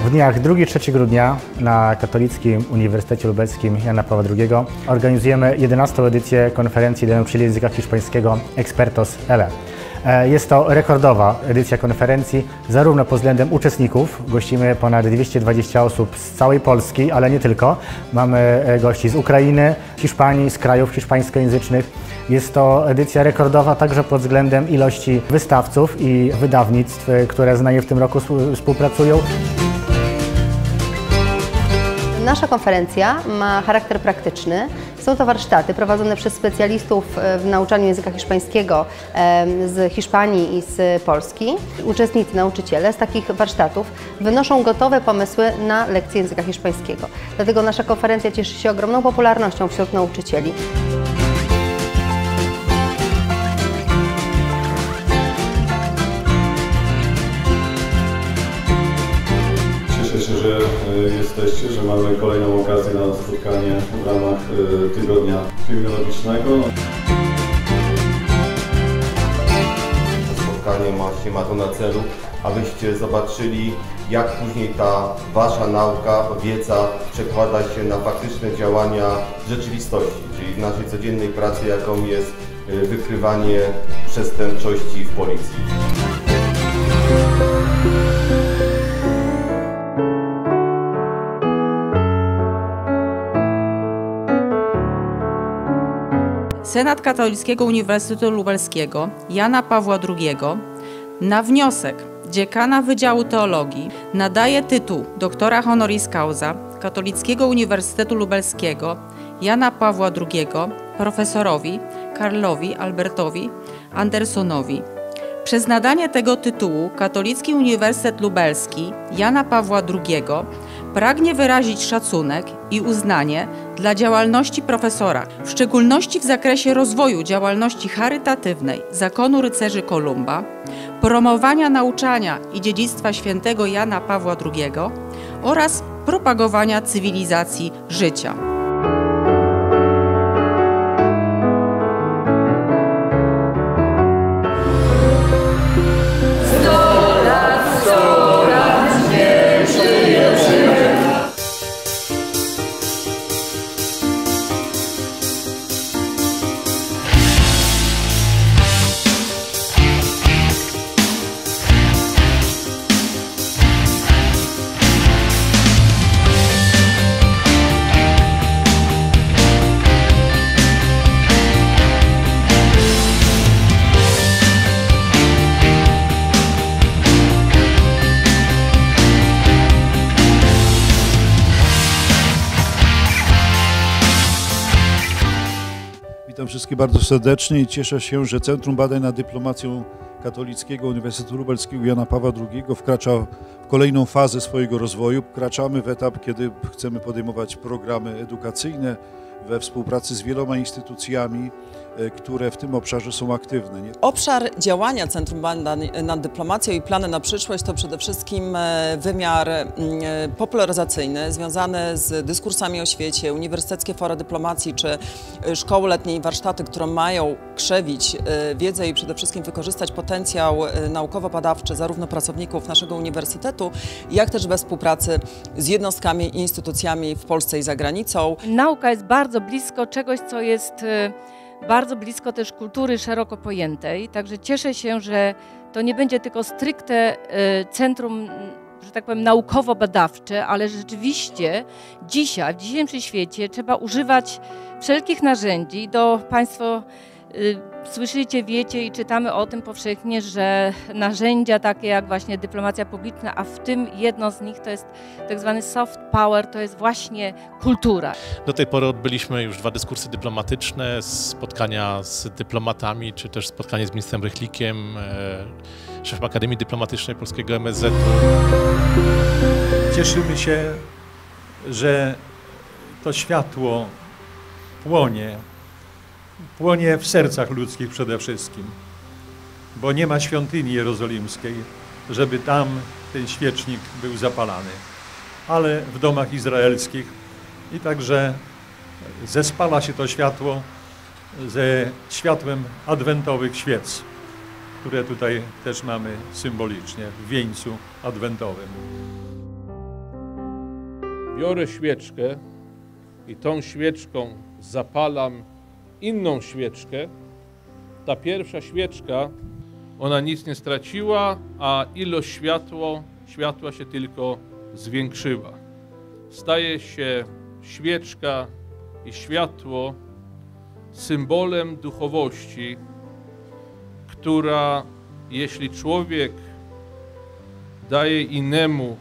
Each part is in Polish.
W dniach 2-3 grudnia na Katolickim Uniwersytecie Lubelskim Jana Pawła II organizujemy 11. edycję konferencji do nauczycieli języka hiszpańskiego Expertos LE. Jest to rekordowa edycja konferencji, zarówno pod względem uczestników. Gościmy ponad 220 osób z całej Polski, ale nie tylko. Mamy gości z Ukrainy, Hiszpanii, z krajów hiszpańskojęzycznych. Jest to edycja rekordowa także pod względem ilości wystawców i wydawnictw, które z nami w tym roku współpracują. Nasza konferencja ma charakter praktyczny. Są to warsztaty prowadzone przez specjalistów w nauczaniu języka hiszpańskiego z Hiszpanii i z Polski. Uczestnicy, nauczyciele z takich warsztatów wynoszą gotowe pomysły na lekcje języka hiszpańskiego. Dlatego nasza konferencja cieszy się ogromną popularnością wśród nauczycieli. Cieszę się, że jesteście, że mamy kolejną okazję na spotkanie w ramach tygodnia filmologicznego. To spotkanie ma to na celu, abyście zobaczyli, jak później ta wasza nauka, wiedza przekłada się na faktyczne działania w rzeczywistości, czyli w naszej codziennej pracy, jaką jest wykrywanie przestępczości w policji. Senat Katolickiego Uniwersytetu Lubelskiego Jana Pawła II na wniosek dziekana Wydziału Teologii nadaje tytuł doktora honoris causa Katolickiego Uniwersytetu Lubelskiego Jana Pawła II profesorowi Karlowi Albertowi Andersonowi. Przez nadanie tego tytułu Katolicki Uniwersytet Lubelski Jana Pawła II pragnie wyrazić szacunek i uznanie dla działalności profesora, w szczególności w zakresie rozwoju działalności charytatywnej Zakonu Rycerzy Kolumba, promowania nauczania i dziedzictwa świętego Jana Pawła II oraz propagowania cywilizacji życia. Witam wszystkich bardzo serdecznie i cieszę się, że Centrum Badań nad Dyplomacją Katolickiego Uniwersytetu Lubelskiego Jana Pawła II wkracza w kolejną fazę swojego rozwoju. Wkraczamy w etap, kiedy chcemy podejmować programy edukacyjne we współpracy z wieloma instytucjami, które w tym obszarze są aktywne. Obszar działania Centrum Badań nad Dyplomacją i plany na przyszłość to przede wszystkim wymiar popularyzacyjny związany z dyskursami o świecie, uniwersyteckie fora dyplomacji czy szkoły letnie i warsztaty, które mają krzewić wiedzę i przede wszystkim wykorzystać potencjał naukowo-badawczy zarówno pracowników naszego uniwersytetu, jak też we współpracy z jednostkami i instytucjami w Polsce i za granicą. Nauka jest bardzo blisko czegoś, co jest bardzo blisko też kultury szeroko pojętej, także cieszę się, że to nie będzie tylko stricte centrum, że tak powiem, naukowo-badawcze, ale rzeczywiście dzisiaj, w dzisiejszym świecie trzeba używać wszelkich narzędzi. Państwo słyszycie, wiecie i czytamy o tym powszechnie, że narzędzia takie jak właśnie dyplomacja publiczna, a w tym jedno z nich to jest tak zwany soft power, to jest właśnie kultura. Do tej pory odbyliśmy już 2 dyskursy dyplomatyczne, spotkania z dyplomatami, czy też spotkanie z ministrem Rychlikiem, szefem Akademii Dyplomatycznej Polskiego MSZ-u. Cieszymy się, że to światło płonie w sercach ludzkich przede wszystkim, bo nie ma świątyni jerozolimskiej, żeby tam ten świecznik był zapalany, ale w domach izraelskich i także zespala się to światło ze światłem adwentowych świec, które tutaj też mamy symbolicznie w wieńcu adwentowym. biorę świeczkę i tą świeczką zapalam inną świeczkę, ta pierwsza świeczka, ona nic nie straciła, a ilość światła się tylko zwiększyła. Staje się świeczka i światło symbolem duchowości, która, jeśli człowiek daje innemu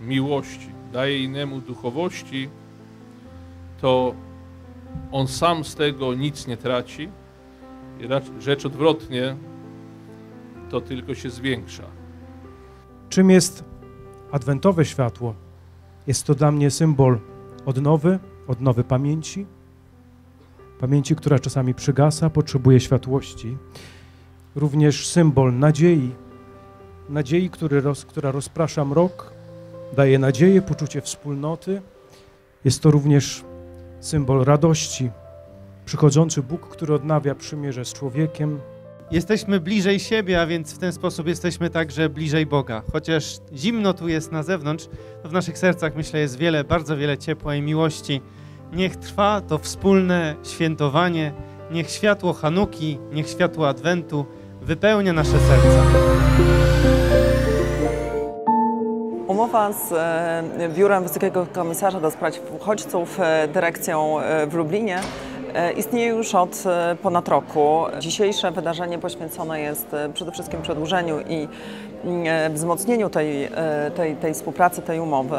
miłości, daje innemu duchowości, to on sam z tego nic nie traci i rzecz odwrotnie, to tylko się zwiększa. Czym jest adwentowe światło? Jest to dla mnie symbol odnowy pamięci, która czasami przygasa, potrzebuje światłości. Również symbol nadziei, która rozprasza mrok, daje nadzieję, poczucie wspólnoty. Jest to również symbol radości, przychodzący Bóg, który odnawia przymierze z człowiekiem. Jesteśmy bliżej siebie, a więc w ten sposób jesteśmy także bliżej Boga. Chociaż zimno tu jest na zewnątrz, to w naszych sercach, myślę, jest bardzo wiele ciepła i miłości. Niech trwa to wspólne świętowanie, niech światło Hanuki, niech światło Adwentu wypełnia nasze serca. Umowa z Biurem Wysokiego Komisarza do Spraw Uchodźców, dyrekcją w Lublinie, istnieje już od ponad roku. Dzisiejsze wydarzenie poświęcone jest przede wszystkim przedłużeniu i wzmocnieniu tej współpracy, tej umowy.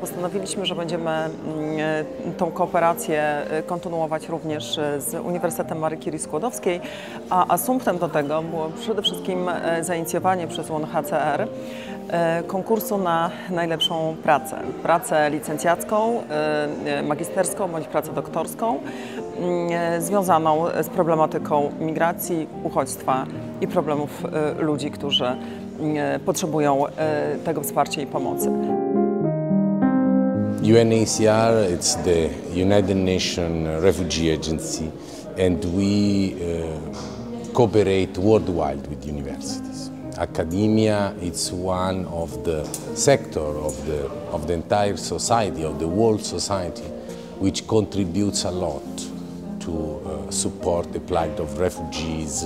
Postanowiliśmy, że będziemy tą kooperację kontynuować również z Uniwersytetem Marii Curie Skłodowskiej, a asumptem do tego było przede wszystkim zainicjowanie przez UNHCR konkursu na najlepszą pracę licencjacką, magisterską bądź pracę doktorską związaną z problematyką migracji, uchodźstwa i problemów ludzi, którzy potrzebują tego wsparcia i pomocy. UNHCR, it's the United Nations Refugee Agency, and we cooperate worldwide with universities. Academia, it's one of the sector of the entire society, of the world society, which contributes a lot to support the plight of refugees,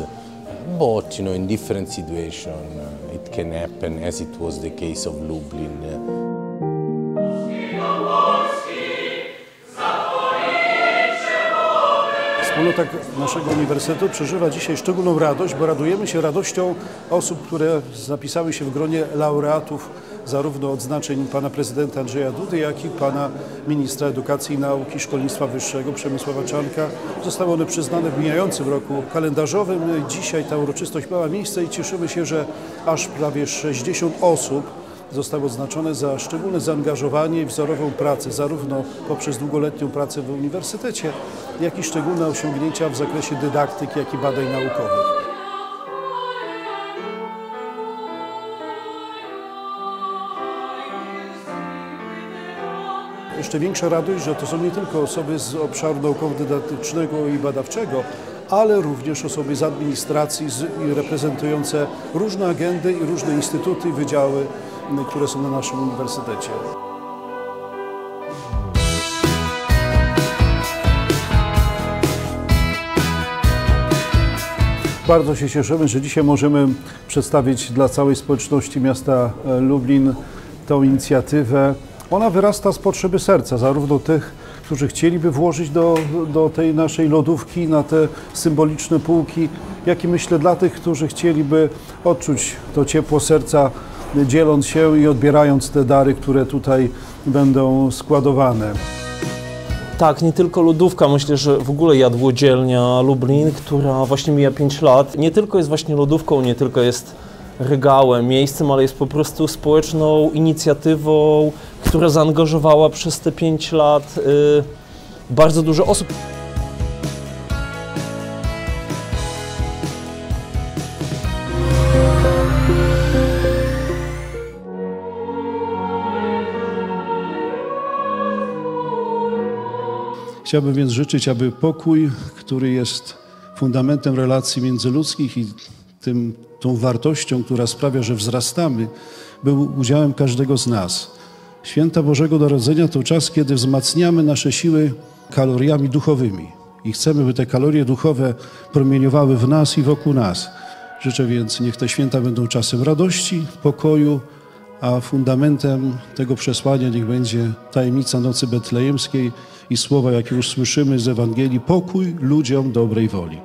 but in different situations it can happen, as it was the case of Lublin. Wspólnota naszego uniwersytetu przeżywa dzisiaj szczególną radość, bo radujemy się radością osób, które zapisały się w gronie laureatów zarówno odznaczeń pana prezydenta Andrzeja Dudy, jak i pana ministra edukacji i nauki i szkolnictwa wyższego Przemysława Czarnka. Zostały one przyznane w mijającym roku kalendarzowym. Dzisiaj ta uroczystość miała miejsce i cieszymy się, że aż prawie 60 osób zostały odznaczone za szczególne zaangażowanie i wzorową pracę, zarówno poprzez długoletnią pracę w uniwersytecie, jak i szczególne osiągnięcia w zakresie dydaktyki, jak i badań naukowych. Jeszcze większa radość, że to są nie tylko osoby z obszaru naukowo-dydaktycznego i badawczego, ale również osoby z administracji reprezentujące różne agendy i różne instytuty i wydziały, które są na naszym uniwersytecie. Bardzo się cieszymy, że dzisiaj możemy przedstawić dla całej społeczności miasta Lublin tę inicjatywę. Ona wyrasta z potrzeby serca, zarówno tych, którzy chcieliby włożyć do tej naszej lodówki na te symboliczne półki, jak i myślę dla tych, którzy chcieliby odczuć to ciepło serca, dzieląc się i odbierając te dary, które tutaj będą składowane. Tak, nie tylko lodówka, myślę, że w ogóle jadłodzielnia Lublin, która właśnie mija 5 lat, nie tylko jest właśnie lodówką, nie tylko jest regałem, miejscem, ale jest po prostu społeczną inicjatywą, która zaangażowała przez te 5 lat bardzo dużo osób. Chciałbym więc życzyć, aby pokój, który jest fundamentem relacji międzyludzkich i tą wartością, która sprawia, że wzrastamy, był udziałem każdego z nas. Święta Bożego Narodzenia to czas, kiedy wzmacniamy nasze siły kaloriami duchowymi i chcemy, by te kalorie duchowe promieniowały w nas i wokół nas. Życzę więc, niech te święta będą czasem radości, pokoju, a fundamentem tego przesłania niech będzie tajemnica nocy betlejemskiej i słowa, jakie już słyszymy z Ewangelii: pokój ludziom dobrej woli.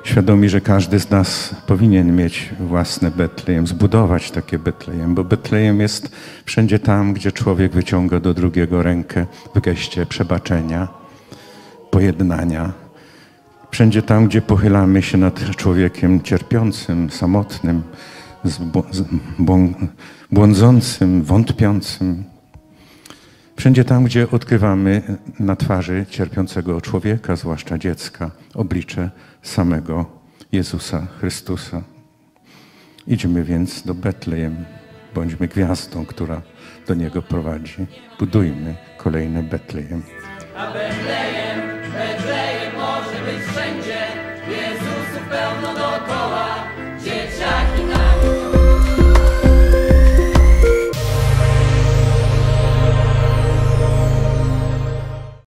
Świadomi, że każdy z nas powinien mieć własny Betlejem, zbudować takie Betlejem, bo Betlejem jest wszędzie tam, gdzie człowiek wyciąga do drugiego rękę w geście przebaczenia, pojednania. Wszędzie tam, gdzie pochylamy się nad człowiekiem cierpiącym, samotnym, błądzącym, wątpiącym. Wszędzie tam, gdzie odkrywamy na twarzy cierpiącego człowieka, zwłaszcza dziecka, oblicze samego Jezusa Chrystusa. Idźmy więc do Betlejem, bądźmy gwiazdą, która do Niego prowadzi. Budujmy kolejny Betlejem. A Betlejem, Betlejem może być wszędzie, Jezusów pełno dookoła, dzieciaki nami.